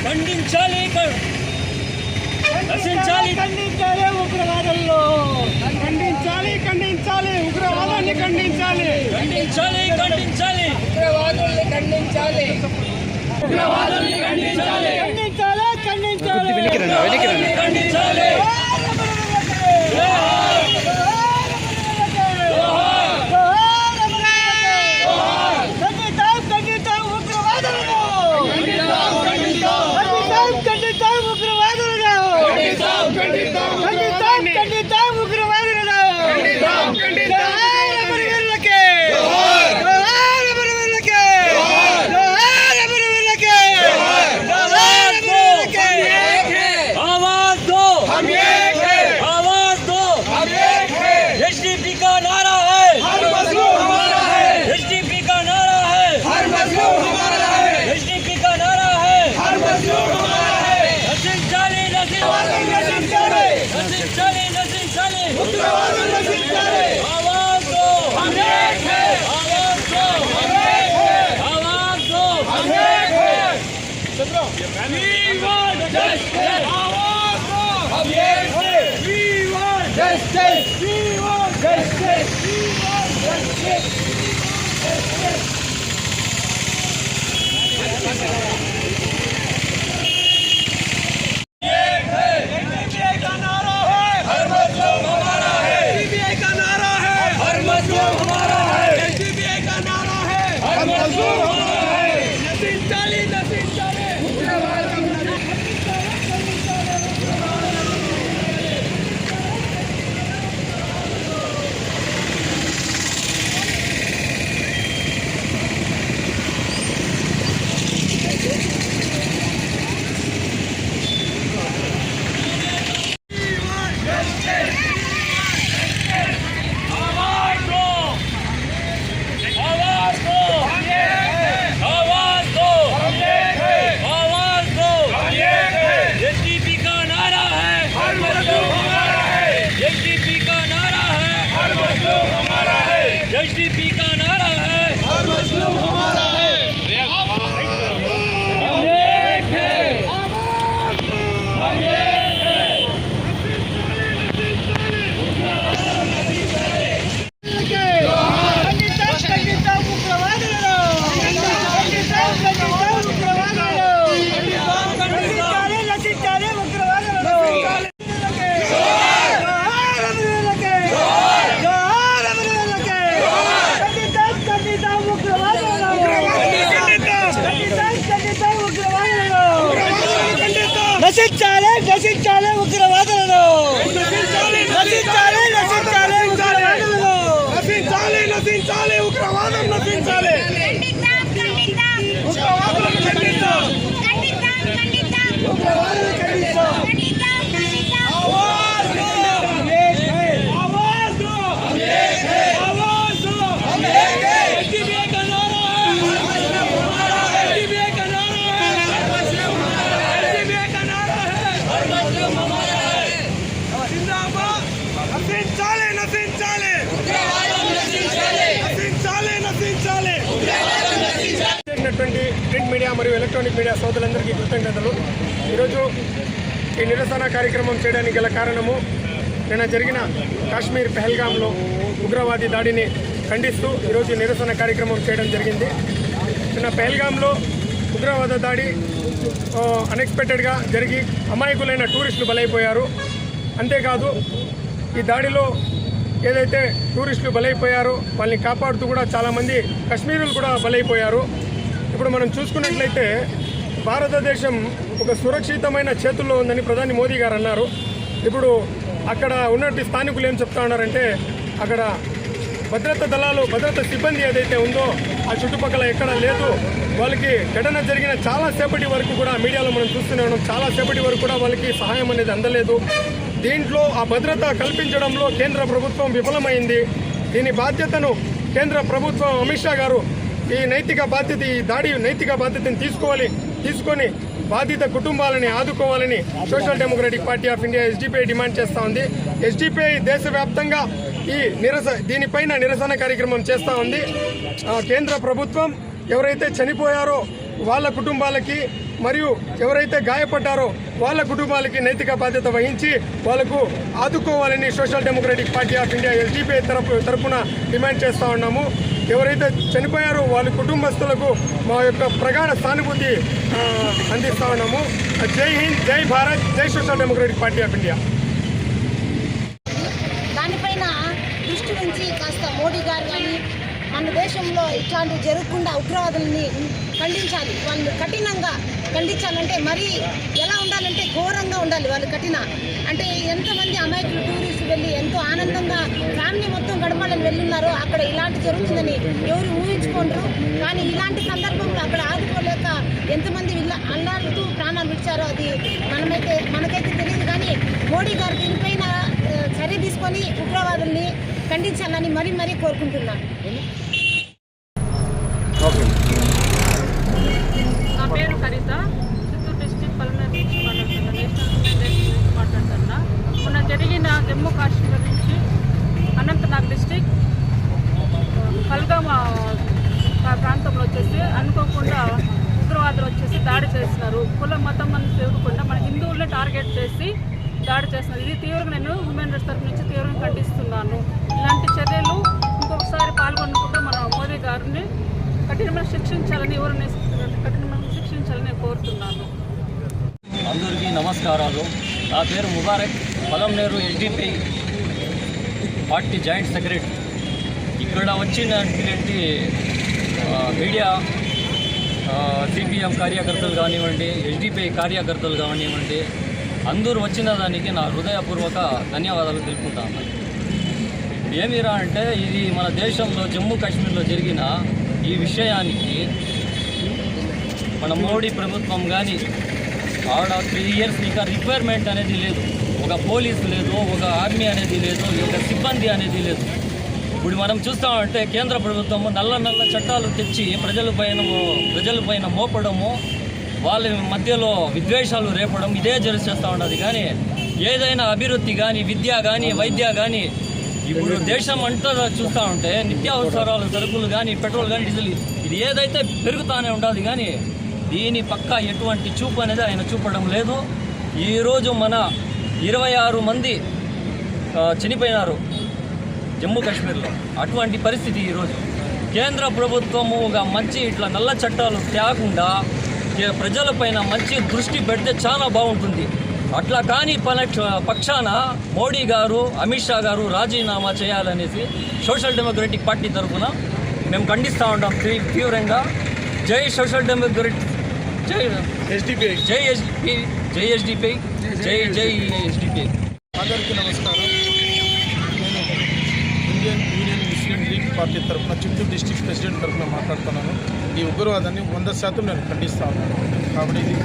ఖండించాలి నశించాలి ఖండించాలి ఉగ్రవాదుల్లో ఖండించాలి ఉగ్రవాదాన్ని ఖండించాలి ఉగ్రవాదుల్ని ఖండించాలి ఖండించాలి నశించాలి ఉగ్రవాదులను నశించాలి ఉగ్రవాదం నశించాలి ప్రింట్ మీడియా మరియు ఎలక్ట్రానిక్ మీడియా సోదరులందరికీ కృతజ్ఞతలు. ఈరోజు ఈ నిరసన కార్యక్రమం చేయడానికి గల కారణము నిన్న జరిగిన కాశ్మీర్ పెహల్గాంలో ఉగ్రవాది దాడిని ఖండిస్తూ ఈరోజు నిరసన కార్యక్రమం చేయడం జరిగింది. నిన్న పెహల్గాంలో ఉగ్రవాద దాడి అన్ఎక్స్పెక్టెడ్గా జరిగి అమాయకులైన టూరిస్టులు బలైపోయారు. అంతేకాదు ఈ దాడిలో ఏదైతే టూరిస్టులు బలైపోయారో వాళ్ళని కాపాడుతూ కూడా చాలామంది కశ్మీరులు కూడా బలైపోయారు. ఇప్పుడు మనం చూసుకున్నట్లయితే భారతదేశం ఒక సురక్షితమైన చేతుల్లో ఉందని ప్రధాని మోదీ గారు అన్నారు. ఇప్పుడు అక్కడ ఉన్నట్టు స్థానికులు ఏం చెప్తా ఉన్నారంటే అక్కడ భద్రతా సిబ్బంది ఏదైతే ఉందో ఆ చుట్టుపక్కల ఎక్కడ లేదు. వాళ్ళకి ఘటన జరిగిన చాలాసేపటి వరకు కూడా మీడియాలో మనం చూస్తూనే ఉన్నాం. చాలాసేపటి వరకు కూడా వాళ్ళకి సహాయం అనేది అందలేదు. దీంట్లో ఆ భద్రత కల్పించడంలో కేంద్ర ప్రభుత్వం విఫలమైంది. దీని బాధ్యతను కేంద్ర ప్రభుత్వం అమిత్ షా గారు ఈ దాడి నైతిక బాధ్యతను తీసుకొని బాధిత కుటుంబాలని ఆదుకోవాలని social democratic party of India SDPI demand చేస్తూ ఉంది. ఎస్డిపిఐ దేశవ్యాప్తంగా దీనిపైన నిరసన కార్యక్రమం చేస్తూ ఉంది. కేంద్ర ప్రభుత్వం ఎవరైతే చనిపోయారో వాళ్ళ కుటుంబాలకి మరియు ఎవరైతే గాయపడ్డారో వాళ్ళ కుటుంబాలకి నైతిక బాధ్యత వహించి వాళ్ళకు ఆదుకోవాలని social democratic party of India SDPI తరపున డిమాండ్ చేస్తూ ఉన్నాము. ఎవరైతే చనిపోయారో వాళ్ళ కుటుంబస్తులకు మా యొక్క ప్రగాఢ సానుభూతి అందిస్తూ ఉన్నాము. జై హింద్, జై భారత్, జై social democratic party of India. దానిపైన దృష్టి నుంచి కాస్త మోడీ గారు కానీ మన దేశంలో ఇట్లాంటివి జరగకుండా ఉగ్రవాదుల్ని ఖండించాలి. వాళ్ళు కఠినంగా ఖండించాలంటే మరీ ఎలా ఉండాలంటే ఘోరంగా ఉండాలి. వాళ్ళు అంటే ఎంతమంది అమాయకులు టూరిస్టులు వెళ్ళి ఎంతో ఆనందంగా ఫ్యామిలీ మొత్తం గడపాలని వెళ్ళున్నారో అక్కడ ఇలాంటి జరుగుతుందని ఎవరు ఊహించుకోండ్రు. కానీ ఇలాంటి సందర్భంలో అక్కడ ఆదుకోలేక ఎంతమంది అల్లాడుతూ ప్రాణాలు విడిచారో అది మనకైతే తెలియదు. కానీ మోడీ గారు దీనిపైన చర్య తీసుకొని ఉగ్రవాదుల్ని ఖండించాలని మరీ కోరుకుంటున్నాను. నా పేరు కవిత, చిత్తూరు డిస్ట్రిక్ట్ పల్మనరీ నుంచి మాట్లాడుతున్నా, నేషనల్ ఫెడరేషన్ నుంచి మాట్లాడుతున్నా. మొన్న జరిగిన జమ్మూ కాశ్మీర్ నుంచి అనంతనాగ్ డిస్ట్రిక్ట్ పల్గామా ప్రాంతంలో వచ్చేసి అనుకోకుండా ఉగ్రవాదులు వచ్చేసి దాడి చేస్తున్నారు. కుల మతం అని చూడకుండా మన హిందువులనే టార్గెట్ చేసి దాడి చేస్తున్నారు. ఇది తీవ్రంగా నేను హ్యూమన్ రైట్స్ తరఫు నుంచి తీవ్రంగా ఖండిస్తున్నాను. ఇలాంటి చర్యలు ఇంకొకసారి పాల్గొనకుండా మన మోదీ గారిని కఠినమైన శిక్షించాలని కోరుతున్నాను. అందరికీ నమస్కారాలు. నా పేరు Mubarak, Palamaner SDPI party joint secretary. ఇక్కడ వచ్చినటువంటి మీడియా సిపిఎం కార్యకర్తలు కానివ్వండి, ఎస్డిపిఐ కార్యకర్తలు కానివ్వండి, అందరూ వచ్చిన దానికి నా హృదయపూర్వక ధన్యవాదాలు తెలుపుకుంటాను. ఏమిరా అంటే ఇది మన దేశంలో జమ్మూ కాశ్మీర్లో జరిగిన ఈ విషయానికి మన మోడీ ప్రభుత్వం కానీ ఆవిడ 3 years ఇంకా రిక్వైర్మెంట్ అనేది లేదు. ఒక పోలీసు లేదు, ఒక ఆర్మీ అనేది లేదు, ఒక సిబ్బంది అనేది లేదు. ఇప్పుడు మనం చూస్తామంటే కేంద్ర ప్రభుత్వం నల్ల చట్టాలు తెచ్చి ప్రజలపైన మోపడము, వాళ్ళ మధ్యలో విద్వేషాలు రేపడం ఇదే చేస్తూ ఉన్నది. కానీ ఏదైనా అభివృద్ధి కానీ, విద్య కానీ, వైద్య కానీ ఇప్పుడు దేశం అంతా చూస్తూ ఉంటే నిత్యావసరాలు సరుకులు కానీ, పెట్రోల్ కానీ, డీజిల్ ఇది ఏదైతే పెరుగుతూనే ఉండాలి. కానీ దీని పక్క ఎటువంటి చూపు అనేది ఆయన చూపడం లేదు. ఈరోజు మన 26 మంది చనిపోయినారు జమ్మూ కాశ్మీర్లో. అటువంటి పరిస్థితి ఈరోజు కేంద్ర ప్రభుత్వము ఒక మంచి ఇట్లా నల్ల చట్టాలు తేకుండా ప్రజలపైన మంచి దృష్టి పెడితే చాలా బాగుంటుంది. అట్లా కానీ పక్షాన మోడీ గారు, అమిత్ షా గారు రాజీనామా చేయాలనేసి సోషల్ డెమోక్రటిక్ పార్టీ తరఫున మేము ఖండిస్తూ ఉంటాం తీవ్రంగా. జై సోషల్ డెమోక్రటిక్, జై ఎస్డిపిఐ, జై ఎస్డిపిఐ, జై ఎస్డిపిఐ. అందరికీ నమస్కారం. నేను ఇండియన్ యూనియన్ ముస్లిం లీగ్ పార్టీ తరఫున చిత్తూరు డిస్ట్రిక్ట్ ప్రెసిడెంట్ తరఫున మాట్లాడుతున్నాను. ఈ ఉగ్రవాదాన్ని 100% నేను ఖండిస్తా ఉన్నాను. కాబట్టి ఇది